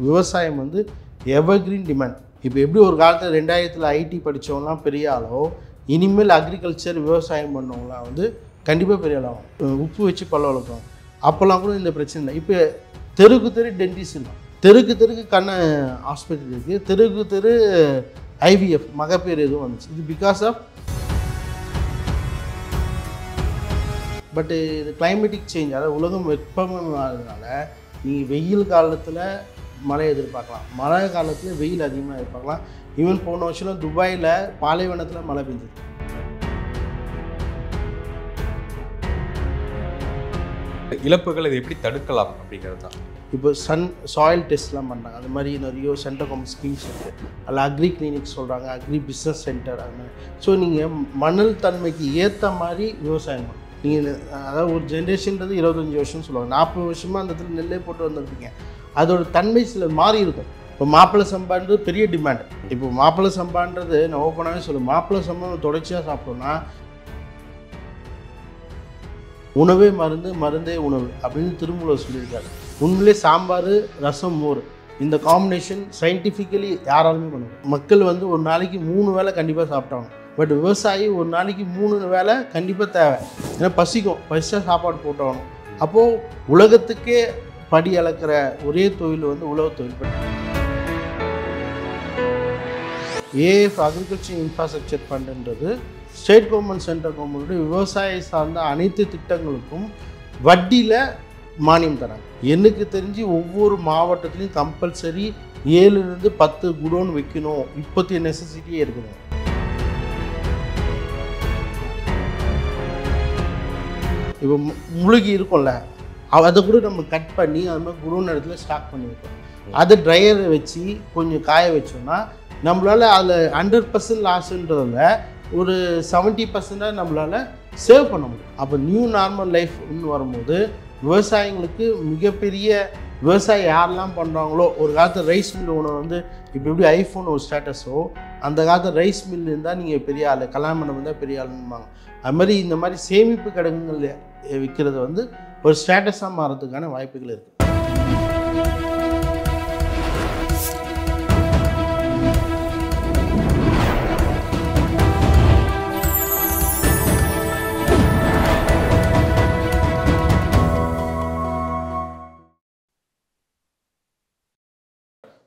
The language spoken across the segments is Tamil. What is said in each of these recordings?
விவசாயம் வந்து எவர்கிரீன் டிமாண்ட். இப்போ எப்படி ஒரு காலத்தில் 2000 ஐடி படித்தவங்களாம் பெரிய ஆளோ, இனிமேல் அக்ரிகல்ச்சர் விவசாயம் பண்ணவங்களாம் வந்து கண்டிப்பாக பெரிய ஆளாகும். உப்பு வச்சு பல்ல வளர்க்குவாங்க. அப்போல்லாம் கூட இந்த பிரச்சனை இல்லை. இப்போ தெருக்கு தெரு டென்டிஸ்ட் இல்லை, தெருக்கு கண்ண ஹாஸ்பிட்டல் இருக்குது, தெரு ஐவிஎஃப் மகப்பேறு எதுவும் வந்துச்சு. இது பிகாஸ் ஆஃப் பட்டு இது கிளைமேட்டிக் சேஞ்ச், அதாவது உலகம் வெப்பமயமாகிறதுனால நீங்கள் வெயில் காலத்தில் மழை எதிர்பார்க்கலாம், மழை காலத்தில் வெயில் அதிகமாக எதிர்பார்க்கலாம். ஈவன் போன வருஷம் துபாயில் பாலைவனத்தில் மழை பெஞ்சது. இழப்புகள் இதை எப்படி தடுக்கலாம் அப்படிங்கிறது தான். இப்போ சாயில் டெஸ்ட்லாம் பண்ணுறாங்க. அது மாதிரி நிறைய சென்டர் கவர்மெண்ட் ஸ்கீம்ஸ் இருக்குது. அதில் அக்ரி கிளினிக் சொல்கிறாங்க, அக்ரி பிஸ்னஸ் சென்டர், அது மாதிரி. ஸோ நீங்கள் மணல் தன்மைக்கு ஏற்ற மாதிரி விவசாயம் பண்ணணும். நீங்கள் அதாவது ஒரு ஜென்ரேஷன்றது 25 வருஷம்னு சொல்லுவாங்க. 40 வருஷமாக அந்த இடத்துல நெல்லே போட்டு வந்துருப்பீங்க. அதோட தன்மை சில மாறி இருக்கும். இப்போ மாப்பிள்ளை சம்பான்றது பெரிய டிமாண்ட். இப்போ மாப்பிள்ளை சம்பான்றது நான் ஓப்பனாகவே சொல்லுவேன், மாப்பிள்ளை சம்பா தொடர்ச்சியாக சாப்பிட்டோம்னா உணவே மருந்து, மருந்தே உணவு அப்படின்னு திருமூலர் சொல்லியிருக்காரு. உண்மையிலே சாம்பார், ரசம், மோர் இந்த காம்பினேஷன் சயின்டிஃபிக்கலி யாராலுமே பண்ணுவாங்க. மக்கள் வந்து ஒரு நாளைக்கு 3 வேளை கண்டிப்பாக சாப்பிட்டாங்க. பட் விவசாயி ஒரு நாளைக்கு 3 வேளை கண்டிப்பாக தேவை. ஏன்னா பசிச்சா சாப்பாடு போட்டாகணும். அப்போது உலகத்துக்கே படி அளக்கிற ஒரே தொழில் வந்து உழவு தொழில். ஏஎஃப் அக்ரிகல்ச்சர் இன்ஃப்ராஸ்ட்ரக்சர் ஃபண்டுன்றது ஸ்டேட் கவர்மெண்ட், சென்ட்ரல் கவர்மெண்ட்டுடைய விவசாய சார்ந்த அனைத்து திட்டங்களுக்கும் வட்டியில் மானியம் தராங்க. எனக்கு தெரிஞ்சு ஒவ்வொரு மாவட்டத்துலேயும் கம்பல்சரி 7லேருந்து 10 குடோன் வைக்கணும், இப்போதைய நெசசிட்டியே இருக்குது. இப்போ முழுகி இருக்கும்ல, அதை கூட நம்ம கட் பண்ணி அது மாதிரி குடோன் இடத்துல ஸ்டாக் பண்ணி வைப்போம். அதை ட்ரையரை வச்சு கொஞ்சம் காய வச்சோம்னா நம்மளால் அதில் 100% லாஸுன்றதில் ஒரு 70% நம்மளால் சேவ் பண்ண முடியும். அப்போ நியூ நார்மல் லைஃப் வரும்போது விவசாயிங்களுக்கு மிகப்பெரிய விவசாயம் யாரெல்லாம் பண்ணுறாங்களோ, ஒரு காலத்தில் ரைஸ் மில் ஓனர் வந்து இப்போ எப்படி ஐஃபோன் ஒரு ஸ்டேட்டஸோ, அந்த காலத்தில் ரைஸ் மில் இருந்தால் நீங்கள் பெரிய ஆள், கல்யாணம் பண்ண இருந்தால் பெரிய ஆளுன்னுவாங்க. அது மாதிரி இந்த மாதிரி சேமிப்பு கிடங்குகள் விற்கிறது வந்து ஒரு ஸ்டேட்டஸாக மாறதுக்கான வாய்ப்புகள் இருக்குது.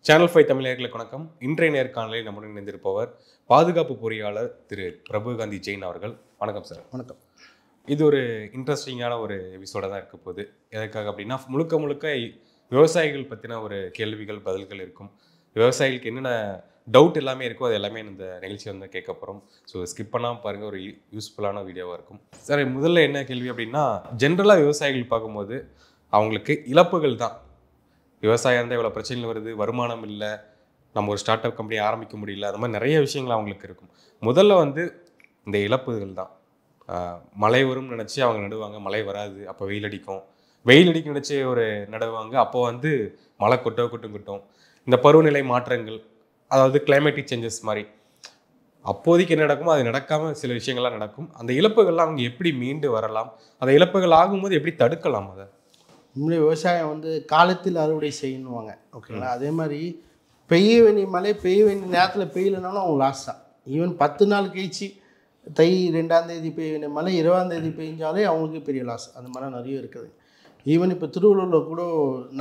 சேனல் 5 தமிழர்களுக்கு வணக்கம். இன்றைய நேர்காணலில் நம்முடன் இணைந்திருப்பவர் பாதுகாப்பு பொறியாளர் திரு பிரபுகாந்தி ஜெயின் அவர்கள். வணக்கம் சார். வணக்கம். இது ஒரு இன்ட்ரெஸ்டிங்கான ஒரு எபிசோடாக தான் இருக்க போகுது. எதற்காக அப்படின்னா முழுக்க விவசாயிகள் பற்றின ஒரு கேள்விகள் பதில்கள் இருக்கும். விவசாயிகளுக்கு என்னென்ன டவுட் எல்லாமே இருக்கோ அது எல்லாமே இந்த நிகழ்ச்சி வந்து கேட்க போகிறோம். ஸோ ஸ்கிப் பண்ணாமல் பாருங்கள், ஒரு யூஸ்ஃபுல்லான வீடியோவாக இருக்கும். சார், முதல்ல என்ன கேள்வி அப்படின்னா, ஜென்ரலாக விவசாயிகள் பார்க்கும்போது அவங்களுக்கு இழப்புகள் தான். விவசாயம் இருந்தால் இவ்வளோ பிரச்சனைகள் வருது, வருமானம் இல்லை, நம்ம ஒரு ஸ்டார்ட் அப் கம்பெனி ஆரம்பிக்க முடியல, அது மாதிரி நிறைய விஷயங்கள் அவங்களுக்கு இருக்கும். முதல்ல வந்து இந்த இழப்புகள் தான். மழை வரும்னு நினச்சி அவங்க நடுவாங்க, மழை வராது, அப்போ வெயில் அடிக்கும் நினச்சி ஒரு நடுவாங்க, அப்போ வந்து மழை கொட்டும். இந்த பருவநிலை மாற்றங்கள், அதாவது கிளைமேட்டிக் சேஞ்சஸ் மாதிரி அப்போதைக்கு என்ன நடக்குமோ அது நடக்காமல் சில விஷயங்கள்லாம் நடக்கும். அந்த இழப்புகள்லாம் அவங்க எப்படி மீண்டு வரலாம், அந்த இழப்புகள் ஆகும்போது எப்படி தடுக்கலாம்? அதை உண்மையிலே விவசாயம் வந்து காலத்தில் அறுவடை செய்யணுவாங்க, ஓகேங்களா? அதே மாதிரி பெய்ய வேண்டிய மழை பெய்ய வேண்டிய நேரத்தில் பெய்யலைனாலும் அவங்க லாஸ் தான். ஈவன் 10 நாள் கழிச்சு தை 2ஆம் தேதி பெய்ய வேண்டிய மழை 20ஆம் தேதி பெய்ஞ்சாலே அவங்களுக்கு பெரிய லாஸ். அந்த மாதிரி நிறைய இருக்குது. ஈவன் இப்போ திருவள்ளூரில் கூட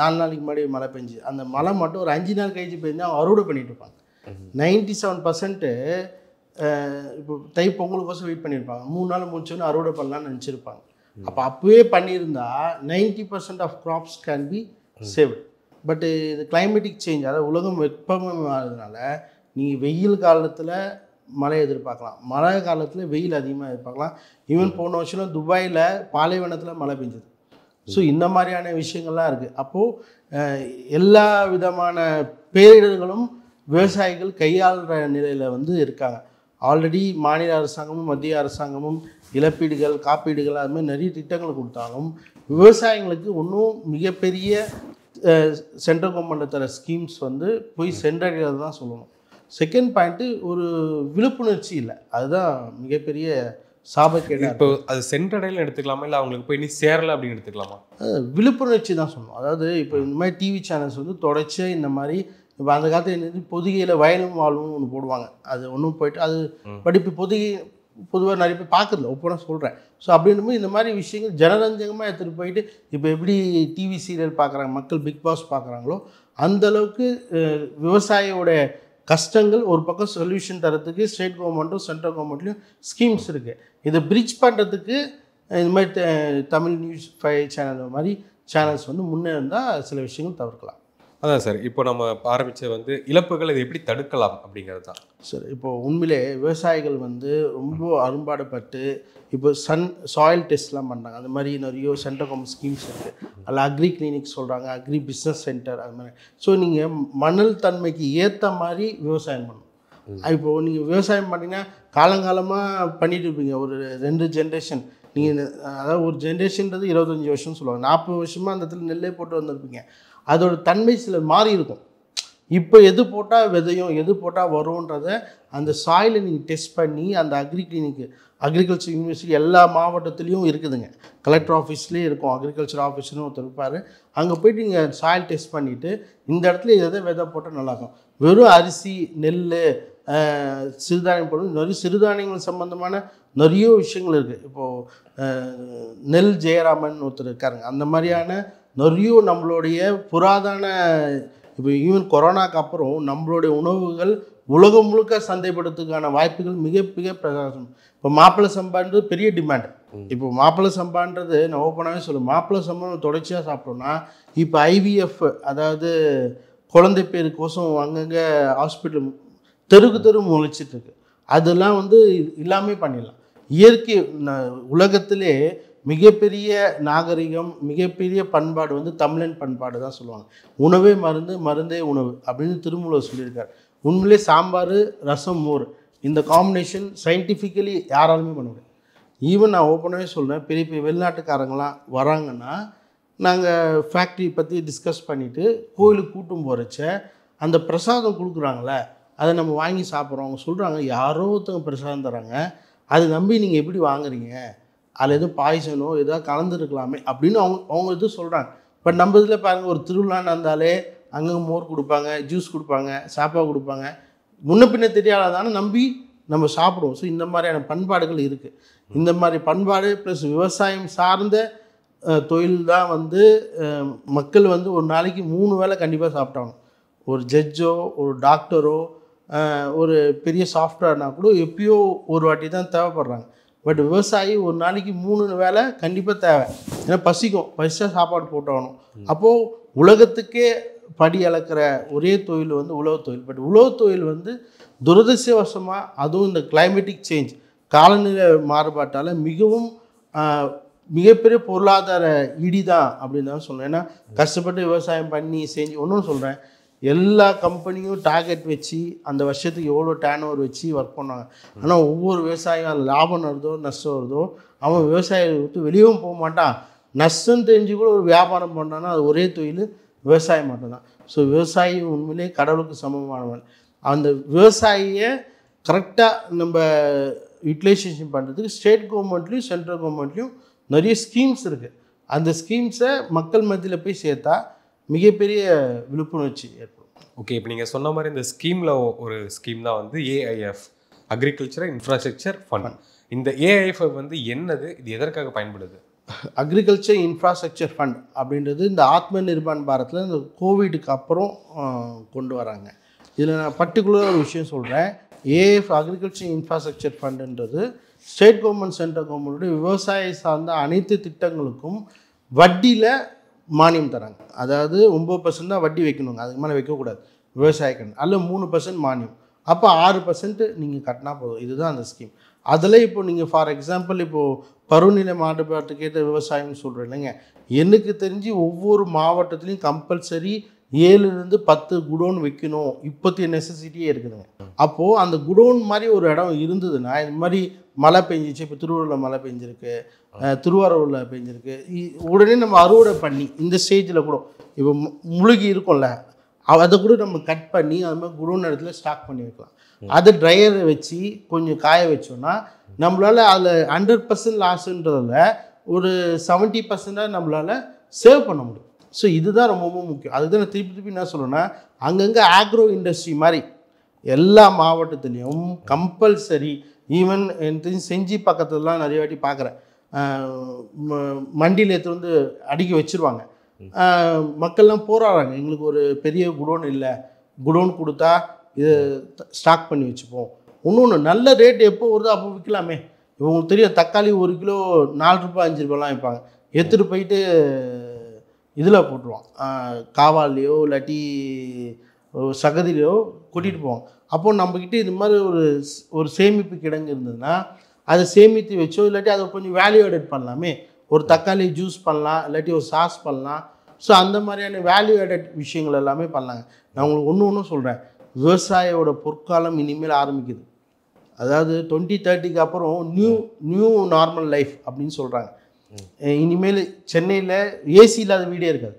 4 நாளைக்கு முன்னாடி மழை பெஞ்சு, அந்த மழை மட்டும் ஒரு 5 நாள் கழிச்சு பெஞ்சால் அவங்க அறுவடை பண்ணிட்டு இருப்பாங்க. 97% இப்போ தை பொங்கலுக்கோசம் வெயிட் பண்ணியிருப்பாங்க. 3 நாள் முடிச்சோன்னு அறுவடை பண்ணலான்னு நினச்சிருப்பாங்க. அப்போ அப்போவே பண்ணியிருந்தா 90% of crops can be saved. But இது கிளைமேட்டிக் சேஞ்ச், அதாவது உலகம் வெப்பமயமாகிறதுனால நீங்கள் வெயில் காலத்தில் மழை எதிர்பார்க்கலாம், மழை காலத்தில் வெயில் அதிகமாக எதிர்பார்க்கலாம். ஈவன் போன வருஷம் துபாயில் பாலைவனத்தில் மழை பெஞ்சது. ஸோ இந்த மாதிரியான விஷயங்கள்லாம் இருக்குது. அப்போது எல்லா விதமான பேரிடர்களும் விவசாயிகள் கையாளுற நிலையில் வந்து இருக்காங்க. ஆல்ரெடி மாநில அரசாங்கமும் மத்திய அரசாங்கமும் இழப்பீடுகள், காப்பீடுகள், அது மாதிரி நிறைய திட்டங்கள் கொடுத்தாலும் விவசாயிகளுக்கு இன்னும் மிகப்பெரிய சென்ட்ரல் கவர்மெண்ட் தர ஸ்கீம்ஸ் வந்து போய் சென்றடைகிறது தான் சொல்லணும். செகண்ட் பாயிண்ட்டு, ஒரு விழிப்புணர்ச்சி இல்லை, அதுதான் மிகப்பெரிய சாபக்கேடாக இப்போ அது சென்றடையில் எடுத்துக்கலாமா இல்லை அவங்களுக்கு போய் நீ சேரலை அப்படின்னு எடுத்துக்கலாமா? விழிப்புணர்ச்சி தான் சொல்லணும். அதாவது இப்போ இந்த மாதிரி டிவி சேனல்ஸ் வந்து தொடர்ச்சியாக இந்த மாதிரி இப்போ அந்த காலத்தில் என்னது பொதிகையில் வயலும் வாழ்வும் ஒன்று போடுவாங்க. அது ஒன்றும் போயிட்டு அது படிப்பு பொதிகை பொதுவாக நிறைய பேர் பார்க்குறதில்ல, ஒப்பனை சொல்கிறேன். ஸோ அப்படின்னும் இந்த மாதிரி விஷயங்கள் ஜனரஞ்சகமாக எடுத்துகிட்டு போயிட்டு இப்போ எப்படி டிவி சீரியல் பார்க்குறாங்க மக்கள், பிக் பாஸ் பார்க்குறாங்களோ அந்தளவுக்கு விவசாயியோட கஷ்டங்கள் ஒரு பக்கம் சொல்யூஷன் தரத்துக்கு ஸ்டேட் கவர்மெண்ட்டும் சென்ட்ரல் கவர்மெண்ட்லேயும் ஸ்கீம்ஸ் இருக்குது. இதை பிரிட்ஜ் பண்ணுறதுக்கு இந்த மாதிரி தமிழ் நியூஸ் 5 சேனல் மாதிரி சேனல்ஸ் வந்து முன்னே இருந்தால் சில விஷயங்கள் தவிர்க்கலாம். அதான் சார், இப்போ நம்ம ஆரம்பித்த வந்து இழப்புகள் இதை எப்படி தடுக்கலாம் அப்படிங்கிறது தான் சார். இப்போது உண்மையிலே விவசாயிகள் வந்து ரொம்ப அரும்பாடுபட்டு இப்போ சாயில் டெஸ்ட்லாம் பண்ணுறாங்க. அந்த மாதிரி நிறைய சென்ட்ரல் கவர்மெண்ட் ஸ்கீம்ஸ் இருக்குது. அதில் அக்ரி கிளினிக் சொல்கிறாங்க, அக்ரி பிஸ்னஸ் சென்டர், அது மாதிரி. ஸோ நீங்கள் மணல் தன்மைக்கு ஏற்ற மாதிரி விவசாயம் பண்ணணும். இப்போது நீங்கள் விவசாயம் பண்ணிங்கன்னா காலங்காலமாக பண்ணிட்டு இருப்பீங்க. ஒரு 2 ஜென்ரேஷன் நீங்கள், அதாவது ஒரு ஜென்ரேஷன்றது 25 வருஷம்னு சொல்லுவாங்க. 40 வருஷமாக அந்த இடத்துல நெல்லே போட்டு வந்திருப்பீங்க. அதோட தன்மை சில மாறி இருக்கும். இப்போ எது போட்டால் விதையும் எது போட்டால் வரும்ன்றத அந்த சாயிலை நீங்கள் டெஸ்ட் பண்ணி அந்த அக்ரி கிளினிக்கு, அக்ரிகல்ச்சர் யூனிவர்சிட்டி எல்லா மாவட்டத்துலேயும் இருக்குதுங்க. கலெக்டர் ஆஃபீஸ்லேயே இருக்கும், அக்ரிகல்ச்சர் ஆஃபீஸ்னு ஒருத்தர் இருப்பார். அங்கே போய்ட்டு நீங்கள் சாயில் டெஸ்ட் பண்ணிவிட்டு இந்த இடத்துல எதை விதை போட்டால் நல்லாயிருக்கும். வெறும் அரிசி, நெல், சிறுதானியம் போடுறது, நிறைய சிறுதானியங்கள் சம்மந்தமான நிறைய விஷயங்கள் இருக்குது. இப்போது நெல் ஜெயராமன் ஒருத்தர் இருக்காருங்க. அந்த மாதிரியான நிறைய நம்மளுடைய புராதன, இப்போ ஈவன் கொரோனாக்கு அப்புறம் நம்மளுடைய உணவுகள் உலகம் முழுக்க சந்தைப்படுத்துக்கான வாய்ப்புகள் மிக மிக பிரகாசம். இப்போ மாப்பிள்ளை சம்பான்றது பெரிய டிமாண்ட். இப்போ மாப்பிள்ளை சம்பான்றது நான் ஓப்பனாகவே சொல்லுவேன், மாப்பிள்ளை சம்பா தொடர்ச்சியாக சாப்பிட்டோம்னா இப்போ IVF, அதாவது குழந்தை பேருக்கோசம் அங்கங்கே ஹாஸ்பிட்டல் தெரு முளைச்சிட்ருக்கு. அதெல்லாம் வந்து எல்லாமே பண்ணிடலாம். இயற்கை உலகத்திலே மிகப்பெரிய நாகரிகம், மிகப்பெரிய பண்பாடு வந்து தமிழன் பண்பாடு தான் சொல்லுவாங்க. உணவே மருந்து, மருந்தே உணவு அப்படின்னு திருமூலர் சொல்லியிருக்கார். உண்மையிலே சாம்பார், ரசம், மோர் இந்த காம்பினேஷன் சயின்டிஃபிக்கலி யாராலுமே பண்ண முடியாது. ஈவன் நான் ஓப்பனாகவே சொல்கிறேன், பெரிய பெரிய வெளிநாட்டுக்காரங்களாம் வராங்கன்னா நாங்கள் ஃபேக்ட்ரி பற்றி டிஸ்கஸ் பண்ணிவிட்டு கோயிலுக்கு கூட்டும் போகிறச்ச அந்த பிரசாதம் கொடுக்குறாங்களே அதை நம்ம வாங்கி சாப்பிட்றோம். அவங்க சொல்கிறாங்க யாரோ ஒருத்தவங்க பிரசாதம் தராங்க, அதை நம்பி நீங்கள் எப்படி வாங்குறீங்க, அதில் எதுவும் பாய்சனோ எதாவது கலந்துருக்கலாமே அப்படின்னு அவங்க இது சொல்கிறாங்க. பட் நம்ம இதில் பாருங்கள், ஒரு திருவிழான்னு இருந்தாலே அங்கே மோர் கொடுப்பாங்க, ஜூஸ் கொடுப்பாங்க, சாப்பாடு கொடுப்பாங்க. முன்ன பின்ன தெரியாததானே நம்பி நம்ம சாப்பிடுவோம். ஸோ இந்த மாதிரியான பண்பாடுகள் இருக்குது. இந்த மாதிரி பண்பாடு ப்ளஸ் விவசாயம் சார்ந்த தொழில் தான் வந்து மக்கள் வந்து ஒரு நாளைக்கு 3 வேளை கண்டிப்பாக சாப்பிட்டாங்க. ஒரு ஜட்ஜோ, ஒரு டாக்டரோ, ஒரு பெரிய சாஃப்ட்வேர்னா கூட எப்பயோ ஒரு வாட்டி தான் தேவைப்படுறாங்க. பட் விவசாயி ஒரு நாளைக்கு 3 வேளை கண்டிப்பாக தேவை. ஏன்னா பசிச்சா சாப்பாடு போட்டாகணும். அப்போது உலகத்துக்கே படி அளக்கிற ஒரே தொழில் வந்து உழவு தொழில். பட் உழவு தொழில் வந்து துரதிர்ஷ்டவசமாக, அதுவும் இந்த கிளைமேட்டிக் சேஞ்ச், காலநிலை மாறுபாட்டால் மிகப்பெரிய பொருளாதார இடிதான் அப்படின்னு தான் சொல்கிறேன். ஏன்னா கஷ்டப்பட்டு விவசாயம் பண்ணி செஞ்சு ஒன்றும் சொல்கிறேன், எல்லா கம்பெனியும் டார்கெட் வச்சு அந்த வருஷத்துக்கு எவ்வளோ டேர்ன் ஓவர் வச்சு ஒர்க் பண்ணாங்க. ஆனால் ஒவ்வொரு விவசாயியும் அதில் லாபம் வருதோ நஷ்டம் வருதோ அவன் விவசாயியை விட்டு வெளியவும் போக மாட்டான். நஷ்டம் தெரிஞ்சு கூட ஒரு வியாபாரம் பண்ணான்னா அது ஒரே தொழில் விவசாயம் மட்டும்தான். ஸோ விவசாயி உண்மையிலே கடவுளுக்கு சமமானவன். அந்த விவசாயியை கரெக்டாக நம்ம யூட்டிலைசேஷன் பண்ணுறதுக்கு ஸ்டேட் கவர்மெண்ட்லேயும் சென்ட்ரல் கவர்மெண்ட்லேயும் நிறைய ஸ்கீம்ஸ் இருக்குது. அந்த ஸ்கீம்ஸை மக்கள் மத்தியில் போய் சேர்த்தா மிகப்பெரிய விழிப்புணர்ச்சி ஏற்படும். ஓகே, இப்போ நீங்கள் சொன்ன மாதிரி இந்த ஸ்கீமில் ஒரு ஸ்கீம் தான் வந்து AIF, அக்ரிகல்ச்சர் இன்ஃப்ராஸ்ட்ரக்சர் ஃபண்ட். இந்த AIF வந்து என்னது, இது எதற்காக பயன்படுது? அக்ரிகல்ச்சர் இன்ஃப்ராஸ்ட்ரக்சர் ஃபண்ட் அப்படின்றது இந்த ஆத்ம நிர்பான் பாரத்தில் இந்த கோவிடுக்கு அப்புறம் கொண்டு வராங்க. இதில் நான் பர்டிகுலராக ஒரு விஷயம் சொல்கிறேன். AIF அக்ரிகல்ச்சர் இன்ஃப்ராஸ்ட்ரக்சர் ஃபண்டுன்றது ஸ்டேட் கவர்மெண்ட் சென்ட்ரல் கவர்மெண்ட்டுடைய விவசாய சார்ந்த அனைத்து திட்டங்களுக்கும் வட்டியில் மானியம் தராங்க. அதாவது 9% தான் வட்டி வைக்கணுங்க, அதுக்கு மேலே வைக்கக்கூடாது விவசாயிக்கு. அதில் 3% மானியம். அப்போ 6% நீங்கள் கட்டினா போதும். இதுதான் அந்த ஸ்கீம். அதில் இப்போ நீங்கள் ஃபார் எக்ஸாம்பிள் இப்போது பருவநிலை மாறுபாட்டுக்கு ஏற்ற விவசாயம்னு சொல்கிறேன் இல்லைங்க, எனக்கு தெரிஞ்சு ஒவ்வொரு மாவட்டத்துலேயும் கம்பல்சரி 7 to 10 குடோன் வைக்கணும், இப்போத்திய நெசசிட்டியே இருக்குதுங்க. அப்போது அந்த குடோன் மாதிரி ஒரு இடம் இருந்ததுன்னா, இந்த மாதிரி மழை பெஞ்சிச்சு, இப்போ திருவள்ளூரில் மழை பெஞ்சிருக்கு, திருவாரூரில் பெஞ்சிருக்கு, உடனே நம்ம அறுவடை பண்ணி இந்த ஸ்டேஜில் கூட இப்போ முழுகி இருக்கும்ல, அதை கூட நம்ம கட் பண்ணி அது மாதிரி குடோன் இடத்துல ஸ்டாக் பண்ணி வைக்கலாம். அதை ட்ரையரை வச்சு கொஞ்சம் காய வச்சோன்னா நம்மளால் அதில் 100% லாஸுன்றதில் ஒரு 70% நம்மளால் சேவ் பண்ண முடியும். ஸோ இதுதான் ரொம்ப ரொம்ப முக்கியம். அதுதான் நான் திருப்பி என்ன சொல்கிறேன்னா, அங்கங்கே ஆக்ரோ இண்டஸ்ட்ரி மாதிரி எல்லா மாவட்டத்துலேயும் கம்பல்சரி, ஈவன் எனக்கு செஞ்சி பக்கத்துலலாம் நிறைய வாட்டி பார்க்குறேன், மண்டியில் எடுத்து வந்து அடுக்கி வச்சுருவாங்க. மக்கள்லாம் போராடுறாங்க, எங்களுக்கு ஒரு பெரிய குடோன் இல்லை, குடோன் கொடுத்தா இது ஸ்டாக் பண்ணி வச்சுப்போம். இன்னொன்று நல்ல ரேட் எப்போ வருதோ அப்போ விற்கலாமே. இவங்களுக்கு தெரியும் தக்காளி 1 கிலோ 4 ரூபாய் 5 ரூபாய்லாம் விற்பாங்க. எடுத்துகிட்டு போயிட்டு இதில் போட்டுருவான், காவாலையோ இல்லாட்டி சகதிலையோ கொட்டிட்டு போவாங்க. அப்போது நம்மக்கிட்ட இது மாதிரி ஒரு சேமிப்பு கிடங்கு இருந்ததுன்னா அதை சேமித்து வச்சோ இல்லாட்டி அதை கொஞ்சம் வேல்யூ ஆடட் பண்ணலாமே. ஒரு தக்காளி ஜூஸ் பண்ணலாம், இல்லாட்டி ஒரு சாஸ் பண்ணலாம். ஸோ அந்த மாதிரியான வேல்யூ ஆடட் விஷயங்கள் எல்லாமே பண்ணலாங்க. நான் உங்களுக்கு ஒன்று சொல்கிறேன், விவசாயியோட பொற்காலம் இனிமேல் ஆரம்பிக்குது. அதாவது 2030க்கு அப்புறம் நியூ நார்மல் லைஃப் அப்படின்னு சொல்கிறாங்க. இனிமேல் சென்னையில் ஏசி இல்லாத வீடே இருக்காது,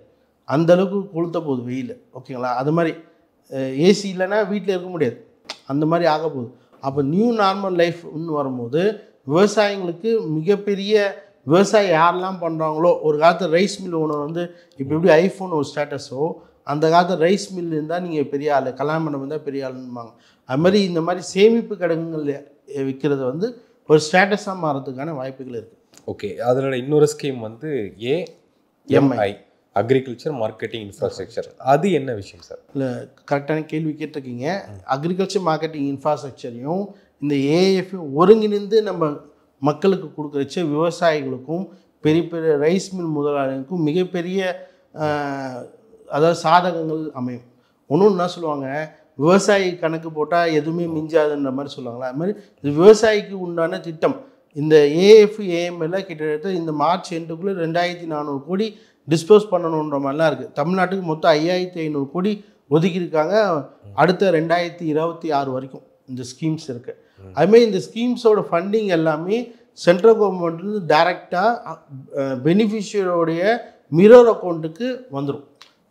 அந்தளவுக்கு கொளுத்த போகுது வெயில். ஓகேங்களா? அது மாதிரி ஏசி இல்லைன்னா வீட்டில் இருக்க முடியாது, அந்த மாதிரி ஆக போகுது. அப்போ நியூ நார்மல் லைஃப் இன்னும் வரும்போது விவசாயிங்களுக்கு மிகப்பெரிய விவசாயி யாரெல்லாம் பண்ணுறாங்களோ, ஒரு காலத்தில் ரைஸ் மில் ஓனர் வந்து இப்போ எப்படி ஐஃபோன் ஒரு ஸ்டேட்டஸோ, அந்த காலத்தில் ரைஸ் மில் இருந்தால் நீங்கள் பெரிய ஆள், கல்யாணம் இருந்தால் பெரிய ஆளுன்னுவாங்க. அது மாதிரி இந்த மாதிரி சேமிப்பு கிடங்குகள் விற்கிறது வந்து ஒரு ஸ்டேட்டஸாக மாறதுக்கான வாய்ப்புகள் இருக்குது. ஓகே, அதோட இன்னொரு ஸ்கீம் வந்து AMI, அக்ரிகல்ச்சர் மார்க்கெட்டிங் இன்ஃப்ராஸ்ட்ரக்சர். அது என்ன விஷயம் சார்? இல்லை, கரெக்டான கேள்வி கேட்டிருக்கீங்க. அக்ரிகல்ச்சர் மார்க்கெட்டிங் இன்ஃப்ராஸ்ட்ரக்சரையும் இந்த ஏஏஎஃப்பையும் ஒருங்கிணைந்து நம்ம மக்களுக்கு கொடுக்குறச்ச விவசாயிகளுக்கும் பெரிய பெரிய ரைஸ் மில் முதலாளிகளுக்கும் மிகப்பெரிய அதாவது சாதகங்கள் அமையும். ஒன்று என்ன சொல்லுவாங்க, விவசாயி கணக்கு போட்டால் எதுவுமே மிஞ்சாதுன்ற மாதிரி சொல்லுவாங்களா. அது மாதிரி இது விவசாயிக்கு உண்டான திட்டம். இந்த ஏஎஃப் ஏஎம்எல்ல கிட்டத்தட்ட இந்த மார்ச் எண்டுக்குள்ளே 2400 கோடி டிஸ்போஸ் பண்ணணுன்ற மாதிரிலாம் இருக்குது. தமிழ்நாட்டுக்கு மொத்தம் 5500 கோடி ஒதுக்கியிருக்காங்க. அடுத்த 2026 வரைக்கும் இந்த ஸ்கீம்ஸ் இருக்குது. அதுமாதிரி இந்த ஸ்கீம்ஸோட ஃபண்டிங் எல்லாமே சென்ட்ரல் கவர்மெண்ட்லேருந்து டைரெக்டாக பெனிஃபிஷியரோடைய மிரர் அக்கௌண்ட்டுக்கு வந்துடும்.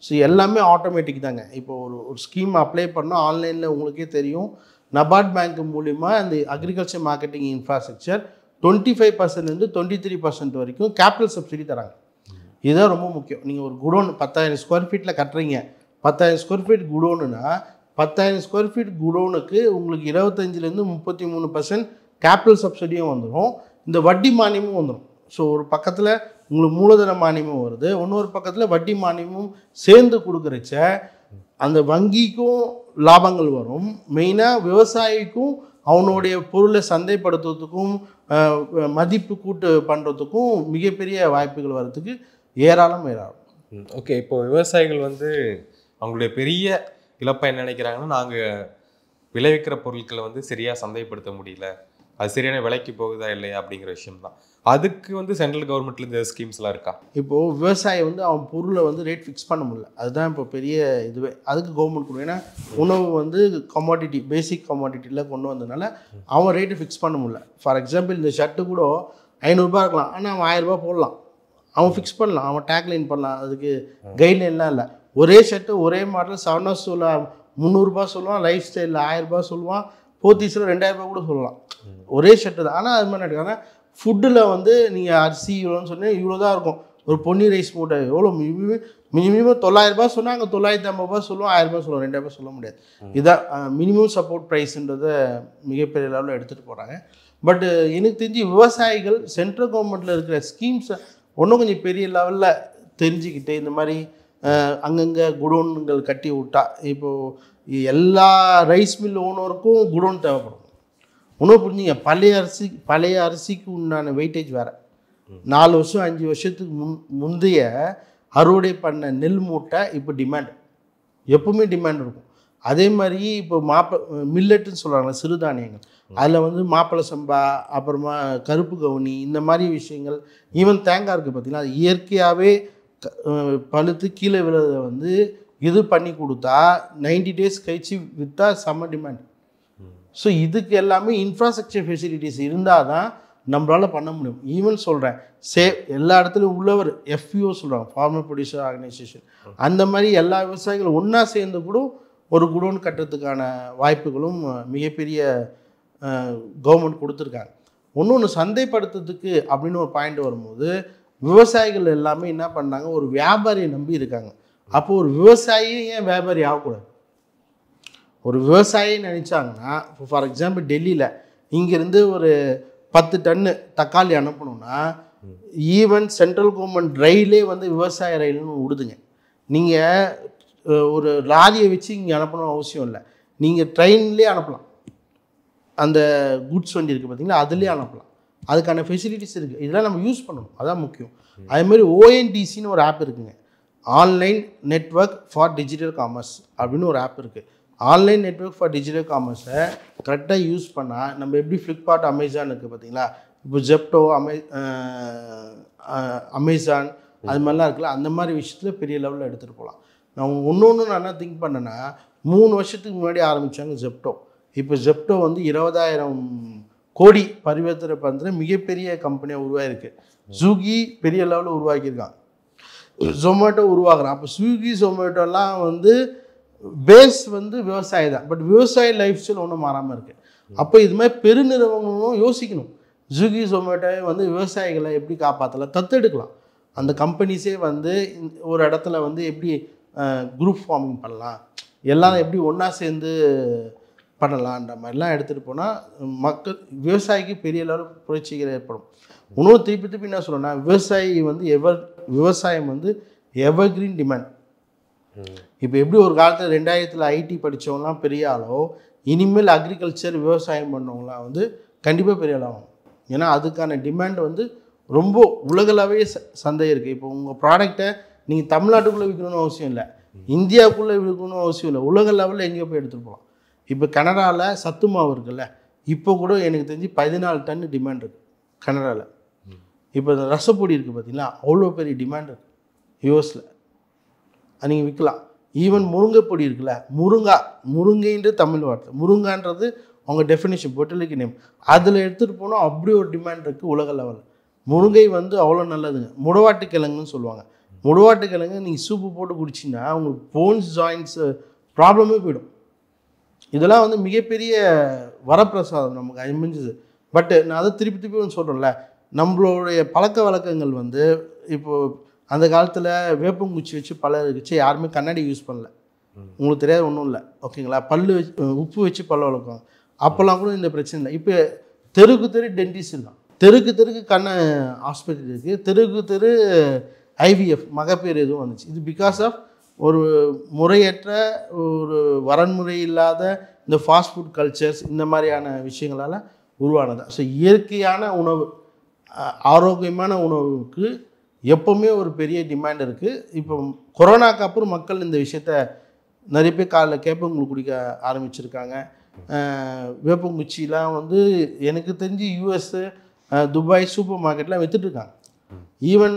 ஸோ எல்லாமே ஆட்டோமேட்டிக் தாங்க. இப்போ ஒரு ஸ்கீம் அப்ளை பண்ணால் ஆன்லைனில் உங்களுக்கே தெரியும், நபார்ட் பேங்க் மூலிமா அந்த அக்ரிகல்ச்சர் மார்க்கெட்டிங் இன்ஃப்ராஸ்ட்ரக்சர் 25% 23% வரைக்கும் கேபிட்டல் சப்சிடி தராங்க. இதுதான் ரொம்ப முக்கியம். நீங்கள் ஒரு குடோன் 10,000 ஸ்கொயர் ஃபீட்டில் கட்டுறீங்க, 10,000 ஸ்கொயர் ஃபீட் குடோனுன்னா 10,000 ஸ்கொயர் ஃபீட் குடோனுக்கு உங்களுக்கு 25% 33% கேபிட்டல் சப்சிடியும் வந்துடும், இந்த வட்டி மானியமும் வந்துடும். ஸோ ஒரு பக்கத்தில் உங்களுக்கு மூலதன மானியமும் வருது, இன்னொரு பக்கத்தில் வட்டி மானியமும் சேர்ந்து கொடுக்குறச்ச அந்த வங்கிக்கும் லாபங்கள் வரும். மெயினாக விவசாயிக்கும் அவனுடைய பொருளை சந்தைப்படுத்துறதுக்கும் மதிப்பு கூட்டு பண்ணுறதுக்கும் மிகப்பெரிய வாய்ப்புகள் வர்றதுக்கு ஏராளம். ஓகே, இப்போ விவசாயிகள் வந்து அவங்களுடைய பெரிய இழப்பை என்ன நினைக்கிறாங்கன்னா, நாங்கள் விளைவிக்கிற பொருட்களை வந்து சரியாக சந்தைப்படுத்த முடியல, அது சரியான விலைக்கு போகுதா இல்லையா அப்படிங்கிற விஷயம் தான். அதுக்கு வந்து சென்ட்ரல் கவர்மெண்ட்ல இந்த ஸ்கீம்ஸ்லாம் இருக்கா? இப்போது விவசாயி வந்து அவன் பொருளை வந்து ரேட் ஃபிக்ஸ் பண்ண முடியல, அதுதான் இப்போ பெரிய இதுவே. அதுக்கு கவர்மெண்ட் கொடுக்கும். ஏன்னா உணவு வந்து கமாடிட்டி, பேசிக் கமாடிட்டியில் கொண்டு வந்ததுனால அவன் ரேட்டு ஃபிக்ஸ் பண்ண முடியல. ஃபார் எக்ஸாம்பிள் இந்த ஷர்ட்டு கூட 500 இருக்கலாம், ஆனால் அவன் 1000 போடலாம், அவன் ஃபிக்ஸ் பண்ணலாம், அவன் டேக்லைன் பண்ணலாம், அதுக்கு கைட்லைன்லாம் இல்லை. ஒரே ஷர்ட்டு ஒரே மாடல் 7 சொல்ல 300 சொல்லுவான், லைஃப் ஸ்டைலில் 1000 சொல்லுவான், போத்தீஸில் 2000 கூட சொல்லலாம், ஒரே ஷர்ட்டு தான். ஆனால் அது மாதிரி நடக்காது. ஃபுட்டில் வந்து நீங்கள் அரிசி இவ்வளோன்னு சொன்னீங்க, இவ்வளோ தான் இருக்கும். ஒரு பொன்னி ரைஸ் மூட்டை எவ்வளோ மினிமம் 900 சொன்னால் அங்கே 950 சொல்லுவோம், 1000 சொல்லுவோம், 2000 சொல்ல முடியாது. இதுதான் மினிமம் சப்போர்ட் ப்ரைஸுன்றதை மிகப்பெரிய லெவலில் எடுத்துகிட்டு போகிறாங்க. பட் எனக்கு தெரிஞ்சு விவசாயிகள் சென்ட்ரல் கவர்மெண்ட்டில் இருக்கிற ஸ்கீம்ஸை இன்னும் கொஞ்சம் பெரிய லெவலில் தெரிஞ்சுக்கிட்டு இந்த மாதிரி அங்கங்கே குடோன்கள் கட்டி விட்டா, இப்போது எல்லா ரைஸ் மில் ஓனருக்கும் குடோன் தேவைப்படும். ஒன்றும் புரிஞ்சுங்க, பழைய அரிசிக்கு உண்டான வெயிட்டேஜ் வேறு. 4 வருஷம் 5 வருஷத்துக்கு முந்தைய அறுவடை பண்ண நெல் மூட்டை இப்போ டிமாண்ட், எப்பவுமே டிமாண்ட் இருக்கும். அதே மாதிரி இப்போ மில்லட்டுன்னு சொல்கிறாங்க, சிறுதானியங்கள், அதில் வந்து மாப்பிள்ளை சம்பா, அப்புறமா கருப்பு கவுனி, இந்த மாதிரி விஷயங்கள். ஈவன் தேங்காய் இருக்குது பார்த்திங்கன்னா, அது இயற்கையாகவே பழுத்து கீழே விழுறதை வந்து இது பண்ணி கொடுத்தா 90 days கழிச்சு விற்றா செம்ம டிமாண்ட். ஸோ இதுக்கு எல்லாமே இன்ஃப்ராஸ்ட்ரக்சர் ஃபெசிலிட்டிஸ் இருந்தால் தான் நம்மளால் பண்ண முடியும். ஈவன் சொல்கிறேன், எல்லா இடத்துலையும் உள்ளவர் FPO சொல்கிறாங்க, ஃபார்மர் ப்ரொடியூசர் ஆர்கனைசேஷன். அந்த மாதிரி எல்லா விவசாயிகளும் ஒன்றா சேர்ந்து கூட ஒரு குடோன் கட்டுறதுக்கான வாய்ப்புகளும் மிகப்பெரிய கவர்மெண்ட் கொடுத்துருக்காங்க. ஒன்று சந்தைப்படுத்துறதுக்கு அப்படின்னு ஒரு பாயிண்ட் வரும்போது விவசாயிகள் எல்லாமே என்ன பண்ணாங்க, ஒரு வியாபாரியை நம்பி இருக்காங்க. அப்போ ஒரு விவசாயியே ஏன் வியாபாரி ஆகக்கூடாது? ஒரு விவசாயி நினச்சாங்கன்னா, இப்போ ஃபார் எக்ஸாம்பிள் டெல்லியில் இங்கேருந்து ஒரு 10 டன்னு தக்காளி அனுப்பணும்னா ஈவன் சென்ட்ரல் கவர்மெண்ட் ரயிலே வந்து விவசாய ரயில்னு விடுதுங்க. நீங்கள் ஒரு லாரியை வச்சு இங்கே அனுப்பணும் அவசியம் இல்லை, நீங்கள் ட்ரெயின்லேயே அனுப்பலாம். அந்த குட்ஸ் வண்டி இருக்குது பார்த்தீங்களா, அதுலேயே அனுப்பலாம். அதுக்கான ஃபெசிலிட்டிஸ் இருக்குது. இதெல்லாம் நம்ம யூஸ் பண்ணணும், அதான் முக்கியம். அதேமாதிரி ONDCன்னு ஒரு ஆப் இருக்குங்க, online network for digital commerce அப்படின்னு ஒரு ஆப் இருக்குது. ஆன்லைன் நெட்வொர்க் ஃபார் டிஜிட்டல் காமர்ஸை கரெக்டாக யூஸ் பண்ணால் நம்ம எப்படி ஃப்ளிப்கார்ட் அமேசான் இருக்குது பார்த்தீங்களா, இப்போ ஜெப்டோ அமேசான் அது மாதிரிலாம் இருக்குல்ல, அந்த மாதிரி விஷயத்தில் பெரிய லெவலில் எடுத்துகிட்டு போகலாம். நான் ஒன்று நான் என்ன திங்க் பண்ணேன்னா, 3 வருஷத்துக்கு முன்னாடி ஆரம்பித்தாங்க ஜெப்டோ. இப்போ ஜெப்டோ வந்து 20,000 கோடி பரிவர்த்தனை பண்ணுற மிகப்பெரிய கம்பெனியாக உருவாகிருக்கு. ஸ்விக்கி பெரிய லெவலில் உருவாக்கியிருக்காங்க, ஜொமேட்டோ உருவாக்குறான். அப்போ ஸ்விக்கி ஜொமேட்டோலாம் வந்து பேஸ் வந்து விவசாயி தான், பட் விவசாய லைஃப் ஸ்டைல் ஒன்றும் மாறாமல் இருக்குது. அப்போ இது மாதிரி பெருநிறுவனங்களும் யோசிக்கணும், ஸ்விக்கி ஜொமேட்டோவை வந்து விவசாயிகளை எப்படி காப்பாற்றலாம், தத்தெடுக்கலாம். அந்த கம்பெனிஸே வந்து ஒரு இடத்துல வந்து எப்படி குரூப் ஃபார்மிங் பண்ணலாம், எல்லாம் எப்படி ஒன்றா சேர்ந்து பண்ணலான்ற மாதிரிலாம் எடுத்துகிட்டு போனால் மக்கள் விவசாயிக்கு பெரிய லெவல் புரட்சிகள் ஏற்படும். இன்னும் திருப்பி என்ன சொல்லணும்னா, விவசாயி வந்து விவசாயம் வந்து எவர்கிரீன் டிமாண்ட். இப்போ எப்படி ஒரு காலத்தில் 2000 ஐடி படித்தவங்களாம் பெரிய ஆளோ, இனிமேல் அக்ரிகல்ச்சர் விவசாயம் பண்ணவங்களாம் வந்து கண்டிப்பாக பெரிய ஆளாகும். ஏன்னா அதுக்கான டிமாண்ட் வந்து ரொம்ப உலகளவே சந்தை இருக்குது. இப்போ உங்கள் ப்ராடக்டை நீங்கள் தமிழ்நாட்டுக்குள்ளே விற்கணும்னு அவசியம் இல்லை, இந்தியாவுக்குள்ளே விற்கணும்னு அவசியம் இல்லை, உலக லெவலில் எங்கேயோ போய் எடுத்துகிட்டு போகலாம். இப்போ கனடாவில் சத்து மாவு இருக்குல்ல, இப்போ கூட எனக்கு தெரிஞ்சு 14 டன் டிமாண்ட் இருக்குது கனடாவில். இப்போ இந்த ரசப்பொடி இருக்குது பார்த்தீங்களா, அவ்வளோ பெரிய டிமாண்ட் இருக்குது யூஎஸில், அது நீங்கள் விற்கலாம். ஈவன் முருங்கை பொடி இருக்குல்ல, முருங்கைன்ற தமிழ் வார்த்தை, முருங்கான்றது அவங்க டெஃபினேஷன் பொட்டலுக்கு நேம், அதில் எடுத்துகிட்டு போனால் அப்படி ஒரு டிமாண்ட் இருக்குது உலக லெவலில். முருங்கை வந்து அவ்வளோ நல்லதுங்க. முடவாட்டு கிழங்குன்னு சொல்லுவாங்க. முடவாட்டு கிழங்கு நீங்கள் சூப்பு போட்டு குடிச்சிங்கன்னா உங்களுக்கு போன்ஸ் ஜாயின்ஸ் ப்ராப்ளமே போயிடும். இதெல்லாம் வந்து மிகப்பெரிய வரப்பிரசாதம் நமக்கு அமைஞ்சது. பட்டு நான் அதை திருப்பி ஒன்று சொல்கிறேன்ல, நம்மளுடைய பழக்க வழக்கங்கள் வந்து இப்போது அந்த காலத்தில் வேப்பங்குச்சி வச்சு வச்சு யாருமே கண்ணாடி யூஸ் பண்ணல, உங்களுக்கு தெரியாது ஒன்றும் இல்லை, ஓகேங்களா. உப்பு வச்சு பல்ல வளர்க்குவாங்க, அப்போல்லாம் கூட இந்த பிரச்சனை இல்லை. இப்போ தெருக்கு டென்டிஸ்ட் இருக்கான், தெருக்கு கண்ண ஹாஸ்பிட்டல் இருக்குது, தெரு IVF மகப்பேறு எதுவும் வந்துச்சு. இது பிகாஸ் ஆஃப் ஒரு முறையற்ற ஒரு வரன்முறை இல்லாத இந்த ஃபாஸ்ட் ஃபுட் கல்ச்சர்ஸ், இந்த மாதிரியான விஷயங்களால் உருவானது. ஸோ இயற்கையான உணவு, ஆரோக்கியமான உணவுக்கு எப்போவுமே ஒரு பெரிய டிமாண்ட் இருக்குது. இப்போ கொரோனாக்கு அப்புறம் மக்கள் இந்த விஷயத்த நிறைய பேர் காலைல கேப்பங்குச்சி குடிக்க ஆரம்பிச்சிருக்காங்க. வேப்பங்குச்சிலாம் வந்து எனக்கு தெரிஞ்சு US, துபாய் சூப்பர் மார்க்கெட்லாம் விற்றுட்ருக்காங்க. ஈவன்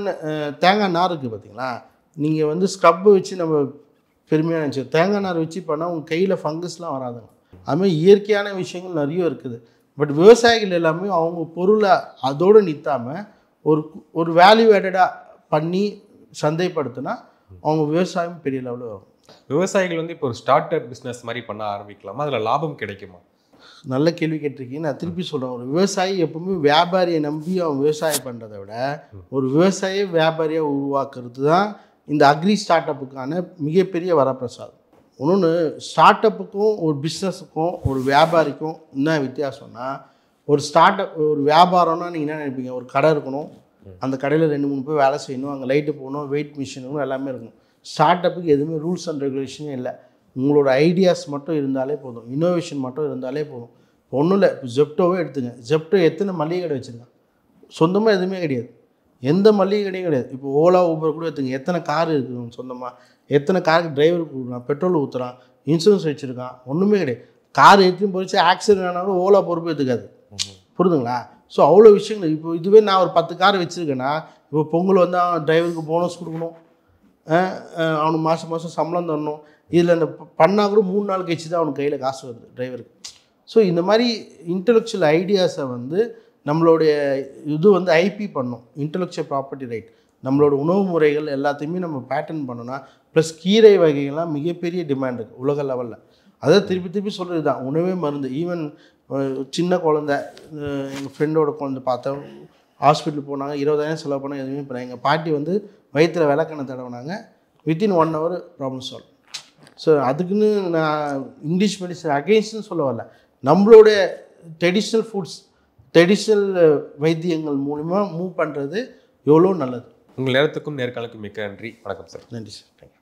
தேங்காய் நார் இருக்குது பார்த்தீங்களா, நீங்கள் வந்து ஸ்க்ரப்பு வச்சு நம்ம பெருமையாக நினச்சி தேங்காய் நார் வச்சு பண்ணால் உங்கள் கையில் ஃபங்கஸ்லாம் வராதுங்க. அதுமாதிரி இயற்கையான விஷயங்கள் நிறைய இருக்குது. பட் விவசாயிகள் எல்லாமே அவங்க பொருளை அதோடு நிற்காமல் ஒரு வேல்யூ ஆடடாக பண்ணி சந்தைப்படுத்தினா அவங்க விவசாயம் பெரிய லெவலில் வரும். விவசாயிகள் வந்து இப்போ ஒரு ஸ்டார்ட் அப் பிஸ்னஸ் மாதிரி பண்ண ஆரம்பிக்கலாமா, அதில் லாபம் கிடைக்குமா? நல்ல கேள்வி கேட்டிருக்கீங்க. நான் திருப்பி சொல்கிறேன், ஒரு விவசாயி எப்பவுமே வியாபாரியை நம்பி அவன் விவசாயம் பண்ணுறதை விட ஒரு விவசாய வியாபாரியாக உருவாக்குறது தான் இந்த அக்ரி ஸ்டார்ட் அப்புக்கான மிகப்பெரிய வரப்பிரசாதம். இன்னொன்று, ஸ்டார்ட் அப்புக்கும் ஒரு பிஸ்னஸுக்கும் ஒரு வியாபாரிக்கும் என்ன வித்தியாசம்னா, ஒரு ஸ்டார்ட் அப் ஒரு வியாபாரம்னா நீங்கள் என்ன நினைப்பீங்க, ஒரு கடை இருக்கணும், அந்த கடையில் 2-3 பேர் வேலை செய்யணும், அங்கே லைட்டு போகணும், வெயிட் மிஷின் இருக்கணும், எல்லாமே இருக்கணும். ஸ்டார்ட் அப்புக்கு எதுவுமே ரூல்ஸ் அண்ட் ரெகுலேஷனே இல்லை. உங்களோட ஐடியாஸ் மட்டும் இருந்தாலே போதும், இன்னோவேஷன் மட்டும் இருந்தாலே போதும். ஒன்றும் இல்லை, இப்போ ஜெப்டோவே எடுத்துங்க. ஜெப்டோ எத்தனை மளிகை கடை வச்சுருக்கான், சொந்தமாக எதுவுமே கிடையாது, எந்த மளிகை கடையும் கிடையாது. இப்போ ஓலா ஊபர் கூட எடுத்துங்க, எத்தனை கார் இருக்குது சொந்தமாக, எத்தனை காருக்கு டிரைவர் கொடுக்குறான், பெட்ரோல் ஊற்றுறான், இன்சூரன்ஸ் வச்சுருக்கான், ஒன்றுமே கிடையாது. கார் எடுத்துன்னு போயிடுச்சு, ஆக்சிடென்ட் ஆனாலும் ஓலா பொறுப்பு எடுத்துக்காது, புரிதுங்களா. ஸோ அவ்வளோ விஷயங்கள். இப்போ இதுவே நான் ஒரு 10 கார் வச்சுருக்கேன்னா, இப்போ பொங்கல் வந்து அவன் டிரைவருக்கு போனஸ் கொடுக்கணும், அவனுக்கு மாதம் சம்பளம் தரணும், இதில் இந்த பண்ணால் கூட 3 நாள் கழிச்சு தான் அவனுக்கு கையில் காசு வருது டிரைவருக்கு. ஸோ இந்த மாதிரி இன்டெலெக்சுவல் ஐடியாஸை வந்து நம்மளுடைய இது வந்து ஐபி பண்ணும், இன்டெலெக்சுவல் ப்ராப்பர்ட்டி ரைட். நம்மளோட உணவு முறைகள் எல்லாத்தையுமே நம்ம பேட்டர்ன் பண்ணோன்னா, ப்ளஸ் கீரை வகைகள்லாம் மிகப்பெரிய டிமாண்ட் இருக்குது உலக லெவலில். அதை திருப்பி திருப்பி சொல்கிறது தான், உணவே மருந்து. ஈவன் சின்ன குழந்த, எங்கள் ஃப்ரெண்டோட குழந்தை பார்த்தோம், ஹாஸ்பிட்டல் போனாங்க, 20,000 செலவு பண்ணால் எதுவுமே பண்ணாங்க. எங்கள் பாட்டி வந்து வயிற்றில் விளக்கெண்ணெய் தடவினாங்க, within 1 hour problem solve. So அதுக்குன்னு நான் இங்கிலீஷ் மெடிசன் அகெயின்ஸ்ட்னு சொல்ல வரல. நம்மளுடைய ட்ரெடிஷ்னல் ஃபுட்ஸ், ட்ரெடிஷ்னல் வைத்தியங்கள் மூலிமா மூவ் பண்ணுறது எவ்வளோ நல்லது. உங்கள் நேரத்துக்கும் நேர்காணலுக்கும் மிக்க நன்றி. வணக்கம் சார். நன்றி சார்.